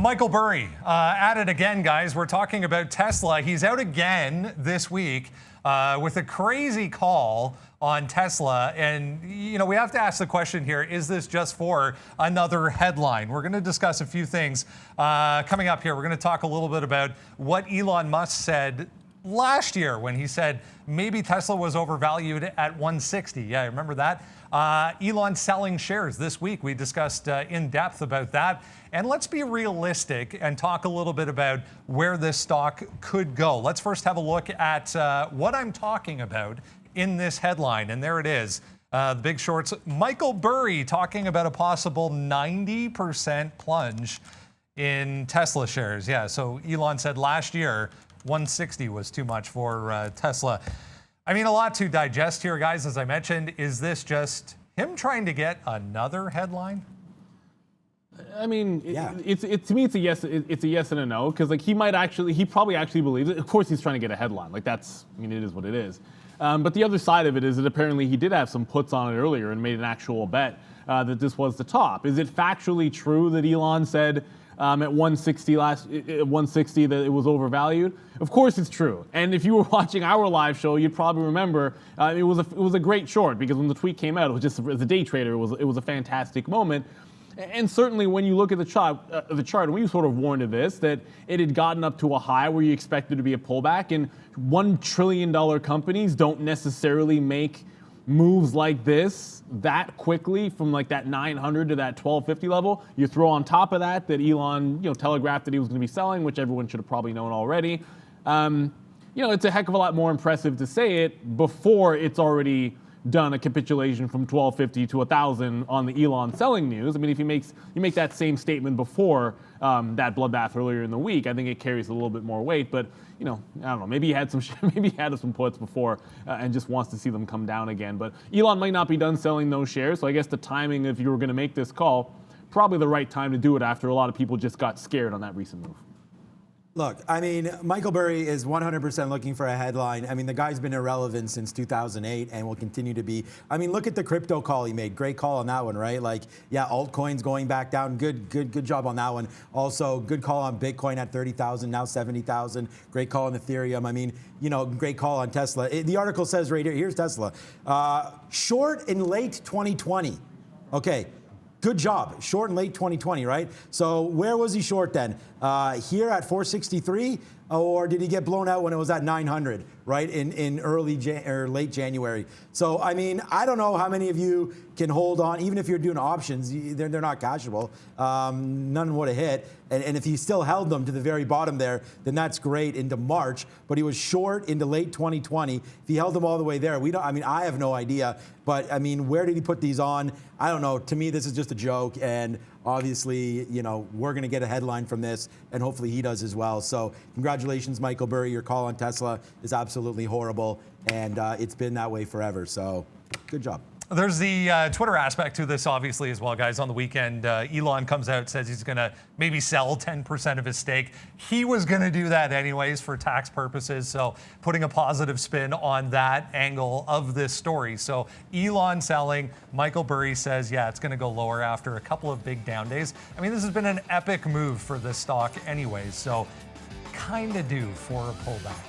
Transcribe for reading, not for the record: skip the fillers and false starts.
Michael Burry at it again, guys. We're talking about Tesla. He's out again this week with a crazy call on Tesla. And, you know, we have to ask the question here, is this just for another headline? We're going to discuss a few things coming up here. We're going to talk a little bit about what Elon Musk said last year when he said maybe Tesla was overvalued at 160. Yeah, remember that? Elon selling shares this week. We discussed in depth about that. And let's be realistic and talk a little bit about where this stock could go. Let's first have a look at what I'm talking about in this headline. And there it is. The Big Short's Michael Burry talking about a possible 90% plunge in Tesla shares. Yeah, so Elon said last year 160 was too much for Tesla. I mean, a lot to digest here, guys. As I mentioned, is this just him trying to get another headline? I mean, yeah. To me, it's a yes. It's a yes and a no, because like he probably actually believes it. Of course, he's trying to get a headline. Like that's, I mean, it is what it is. But the other side of it is that apparently he did have some puts on it earlier and made an actual bet that this was the top. Is it factually true that Elon said at 160 that it was overvalued? Of course it's true. And if you were watching our live show, you'd probably remember it was a great short, because when the tweet came out, it was just, as a day trader, it was a fantastic moment. And certainly when you look at the chart, and we sort of warned of this, that it had gotten up to a high where you expected to be a pullback, and $1 trillion companies don't necessarily make moves like this that quickly from like that 900 to that 1250 level. You throw on top of that Elon, telegraphed that he was going to be selling, which everyone should have probably known already. It's a heck of a lot more impressive to say it before it's already done a capitulation from 1250 to 1,000 on the Elon selling news. I mean, if you make that same statement before that bloodbath earlier in the week, I think it carries a little bit more weight. But I don't know. Maybe he had some puts before and just wants to see them come down again. But Elon might not be done selling those shares. So I guess the timing, if you were going to make this call, probably the right time to do it after a lot of people just got scared on that recent move. Look, I mean, Michael Burry is 100% looking for a headline. I mean, the guy's been irrelevant since 2008 and will continue to be. I mean, look at the crypto call he made. Great call on that one, right? Like, yeah, altcoins going back down. Good job on that one. Also, good call on Bitcoin at 30,000, now 70,000. Great call on Ethereum. I mean, great call on Tesla. The article says right here, here's Tesla. Short in late 2020. Okay. Good job. Short in late 2020, right? So where was he short then? Here at 463, or did he get blown out when it was at 900, right? In late January. So I mean, I don't know how many of you can hold on, even if you're doing options. They're not cashable. None would have hit. And if he still held them to the very bottom there, then that's great into March. But he was short into late 2020. If he held them all the way there, I have no idea. But I mean, where did he put these on? I don't know. To me, this is just a joke. And obviously, we're going to get a headline from this, and hopefully he does as well. So congratulations, Michael Burry. Your call on Tesla is absolutely horrible, and it's been that way forever. So good job. There's the Twitter aspect to this, obviously, as well, guys. On the weekend, Elon comes out, says he's going to maybe sell 10% of his stake. He was going to do that anyways for tax purposes, so putting a positive spin on that angle of this story. So Elon selling, Michael Burry says, yeah, it's going to go lower after a couple of big down days. I mean, this has been an epic move for this stock anyways, so kind of due for a pullback.